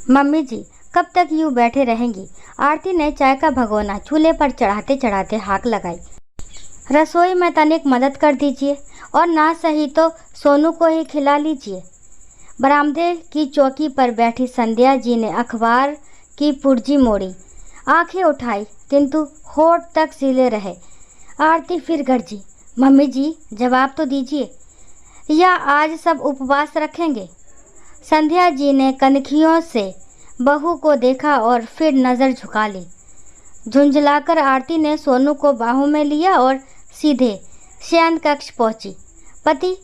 Mummy जी, कब तक यूं बैठे रहेंगी? आरती ने चाय का भगोना चूल्हे पर चढ़ाते चढ़ाते हाक लगाई। रसोई में तनिक मदद कर दीजिए, और ना सही तो सोनू को ही खिला लीजिए। बरामदे की चौकी पर बैठी संध्या जी ने अखबार की पुर्जी मोड़ी, आंखें उठाई, किंतु होठ तक सीले रहे। आरती फिर गरजी, मम्मी जी जवाब तो दीजिए, या आज सब उपवास रखेंगे? संध्या जी ने कनखियों से बहू को देखा और फिर नज़र झुका ली। झुंझलाकर आरती ने सोनू को बाहों में लिया और सीधे शयन कक्ष पहुंची। पति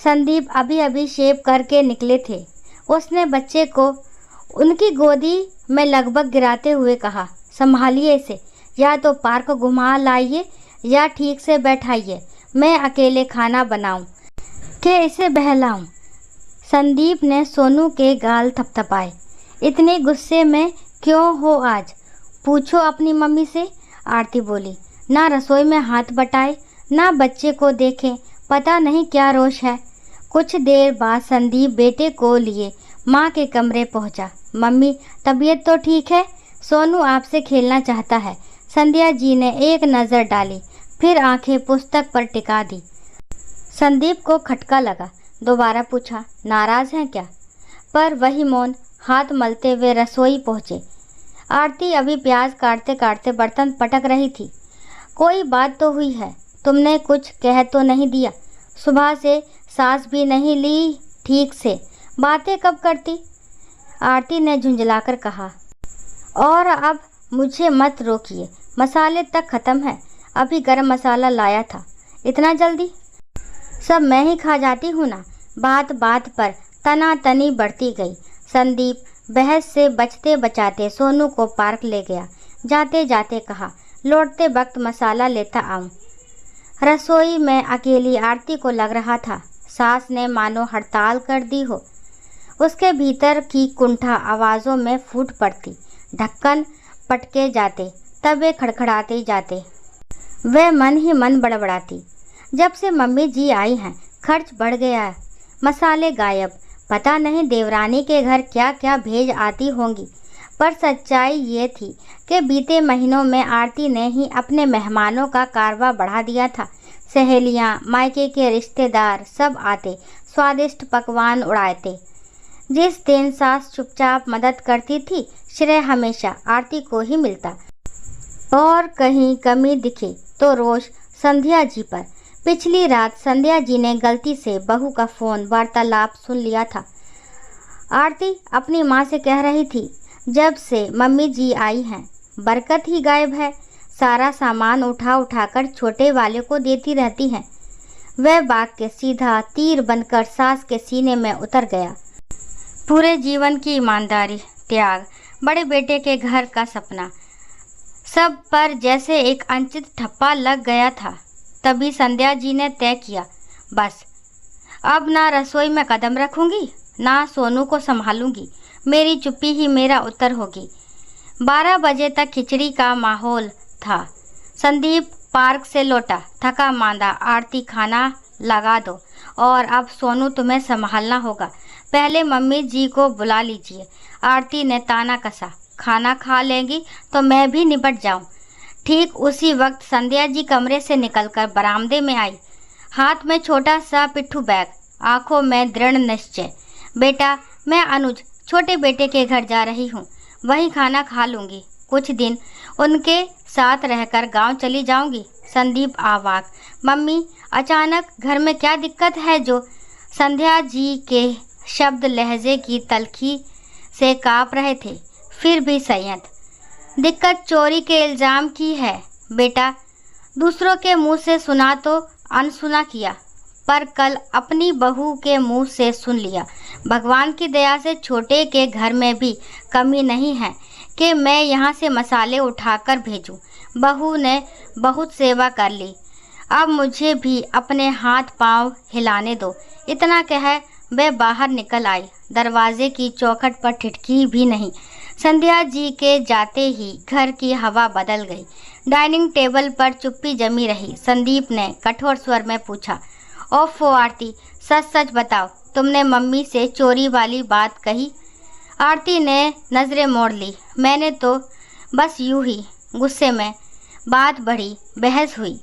संदीप अभी अभी शेव करके निकले थे। उसने बच्चे को उनकी गोदी में लगभग गिराते हुए कहा, संभालिए इसे, या तो पार्क घुमा लाइए या ठीक से बैठाइए। मैं अकेले खाना बनाऊं कि इसे बहलाऊं? संदीप ने सोनू के गाल थपथपाए। इतने गुस्से में क्यों हो आज? पूछो अपनी मम्मी से। आरती बोली। ना रसोई में हाथ बटाए, ना बच्चे को देखे, पता नहीं क्या रोष है। कुछ देर बाद संदीप बेटे को लिए माँ के कमरे पहुँचा। मम्मी, तबीयत तो ठीक है? सोनू आपसे खेलना चाहता है। संध्या जी ने एक नज़र डाली, फिर आंखें पुस्तक पर टिका दी। संदीप को खटका लगा। दोबारा पूछा, नाराज़ हैं क्या? पर वही मौन। हाथ मलते हुए रसोई पहुँचे। आरती अभी प्याज काटते काटते बर्तन पटक रही थी। कोई बात तो हुई है? तुमने कुछ कह तो नहीं दिया? सुबह से सांस भी नहीं ली ठीक से, बातें कब करती? आरती ने झुंझलाकर कहा। और अब मुझे मत रोकिए, मसाले तक ख़त्म है। अभी गरम मसाला लाया था। इतना जल्दी? सब मैं ही खा जाती हूँ ना। बात बात पर तनातनी बढ़ती गई। संदीप बहस से बचते बचाते सोनू को पार्क ले गया। जाते जाते कहा, लौटते वक्त मसाला लेता आऊँ। रसोई में अकेली आरती को लग रहा था सास ने मानो हड़ताल कर दी हो। उसके भीतर की कुंठा आवाज़ों में फूट पड़ती। ढक्कन पटके जाते, तवे खड़खड़ाते जाते। वह मन ही मन बड़बड़ाती, जब से मम्मी जी आई हैं खर्च बढ़ गया, मसाले गायब। पता नहीं देवरानी के घर क्या क्या भेज आती होंगी। पर सच्चाई ये थी कि बीते महीनों में आरती ने ही अपने मेहमानों का कारवा बढ़ा दिया था। सहेलियां, मायके के रिश्तेदार सब आते, स्वादिष्ट पकवान उड़ाते। जिस दिन सास चुपचाप मदद करती थी, श्रेय हमेशा आरती को ही मिलता। और कहीं कमी दिखे तो रोष संध्या जी पर। पिछली रात संध्या जी ने गलती से बहू का फ़ोन वार्तालाप सुन लिया था। आरती अपनी माँ से कह रही थी, जब से मम्मी जी आई हैं बरकत ही गायब है। सारा सामान उठा उठाकर छोटे वाले को देती रहती हैं। वह वाक्य सीधा तीर बनकर सास के सीने में उतर गया। पूरे जीवन की ईमानदारी, त्याग, बड़े बेटे के घर का सपना, सब पर जैसे एक अनचित ठप्पा लग गया था। तभी संध्या जी ने तय किया, बस अब ना रसोई में कदम रखूंगी, ना सोनू को संभालूंगी। मेरी चुप्पी ही मेरा उत्तर होगी। 12 बजे तक खिचड़ी का माहौल था। संदीप पार्क से लौटा, थका मांदा। आरती, खाना लगा दो, और अब सोनू तुम्हें संभालना होगा। पहले मम्मी जी को बुला लीजिए। आरती ने ताना कसा, खाना खा लेंगी तो मैं भी निपट जाऊं। ठीक उसी वक्त संध्या जी कमरे से निकलकर बरामदे में आई, हाथ में छोटा सा पिट्ठू बैग, आंखों में दृढ़ निश्चय। बेटा, मैं अनुज छोटे बेटे के घर जा रही हूँ, वहीं खाना खा लूँगी। कुछ दिन उनके साथ रहकर गांव चली जाऊँगी। संदीप आवाक, मम्मी अचानक घर में क्या दिक्कत है जो? संध्या जी के शब्द लहजे की तलखी से काँप रहे थे, फिर भी संयत। दिक्कत चोरी के इल्ज़ाम की है बेटा। दूसरों के मुंह से सुना तो अनसुना किया, पर कल अपनी बहू के मुंह से सुन लिया। भगवान की दया से छोटे के घर में भी कमी नहीं है कि मैं यहाँ से मसाले उठाकर भेजूँ। बहू ने बहुत सेवा कर ली, अब मुझे भी अपने हाथ पांव हिलाने दो। इतना कह वह बाहर निकल आई। दरवाजे की चौखट पर ठिठकी भी नहीं। संध्या जी के जाते ही घर की हवा बदल गई। डाइनिंग टेबल पर चुप्पी जमी रही। संदीप ने कठोर स्वर में पूछा, ओफो आरती, सच सच बताओ, तुमने मम्मी से चोरी वाली बात कही? आरती ने नज़रें मोड़ ली। मैंने तो बस यूं ही गुस्से में। बात बढ़ी, बहस हुई।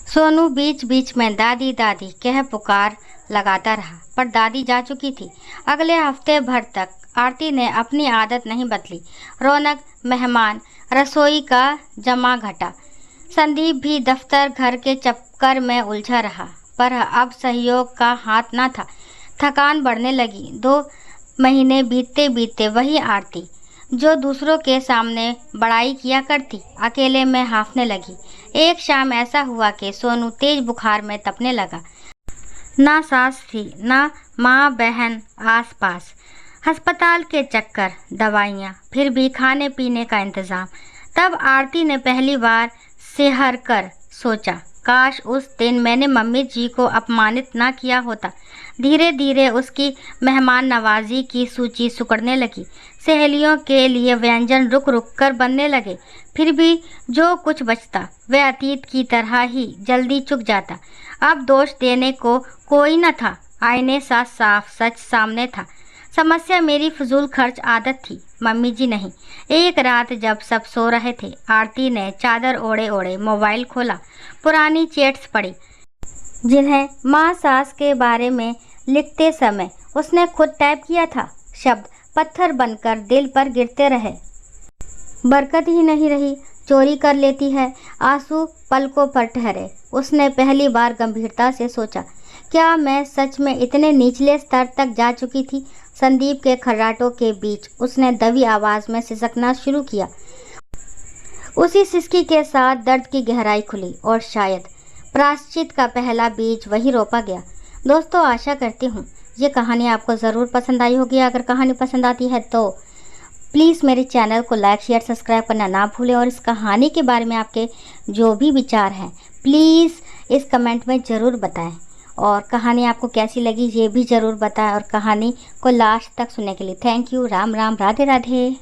सोनू बीच बीच में दादी दादी कह पुकार लगाता रहा, पर दादी जा चुकी थी। अगले हफ्ते भर तक आरती ने अपनी आदत नहीं बदली। रौनक, मेहमान, रसोई का जमा घटा। संदीप भी दफ्तर घर के चक्कर में उलझा रहा, पर अब सहयोग का हाथ न था। थकान बढ़ने लगी। 2 महीने बीतते बीतते वही आरती जो दूसरों के सामने बड़ाई किया करती, अकेले में हांफने लगी। एक शाम ऐसा हुआ कि सोनू तेज बुखार में तपने लगा। ना सास थी, ना माँ बहन आसपास। अस्पताल के चक्कर, दवाइयाँ, फिर भी खाने पीने का इंतज़ाम। तब आरती ने पहली बार सिहर कर सोचा, काश उस दिन मैंने मम्मी जी को अपमानित ना किया होता। धीरे धीरे उसकी मेहमान नवाजी की सूची सिकुड़ने लगी। सहेलियों के लिए व्यंजन रुक रुक कर बनने लगे। फिर भी जो कुछ बचता वह अतीत की तरह ही जल्दी चुक जाता। अब दोष देने को कोई न था। आईने सा साफ सच सामने था। समस्या मेरी फजूल खर्च आदत थी, मम्मी जी नहीं। एक रात जब सब सो रहे थे, आरती ने चादर ओढ़े ओढ़े मोबाइल खोला। पुरानी चैट्स पढ़ी, जिन्हें माँ सास के बारे में लिखते समय उसने खुद टाइप किया था। शब्द पत्थर बनकर दिल पर गिरते रहे। बरकत ही नहीं रही, चोरी कर लेती है। आंसू पलकों पर ठहरे। उसने पहली बार गंभीरता से सोचा, क्या मैं सच में इतने निचले स्तर तक जा चुकी थी? संदीप के खर्राटों के बीच उसने दबी आवाज़ में सिसकना शुरू किया। उसी सिसकी के साथ दर्द की गहराई खुली और शायद प्रायश्चित का पहला बीज वही रोपा गया। दोस्तों, आशा करती हूँ ये कहानी आपको ज़रूर पसंद आई होगी। अगर कहानी पसंद आती है तो प्लीज़ मेरे चैनल को लाइक, शेयर, सब्सक्राइब करना ना भूलें। और इस कहानी के बारे में आपके जो भी विचार हैं प्लीज़ इस कमेंट में ज़रूर बताएं। और कहानी आपको कैसी लगी ये भी ज़रूर बताएं। और कहानी को लास्ट तक सुनने के लिए थैंक यू। राम राम, राधे राधे।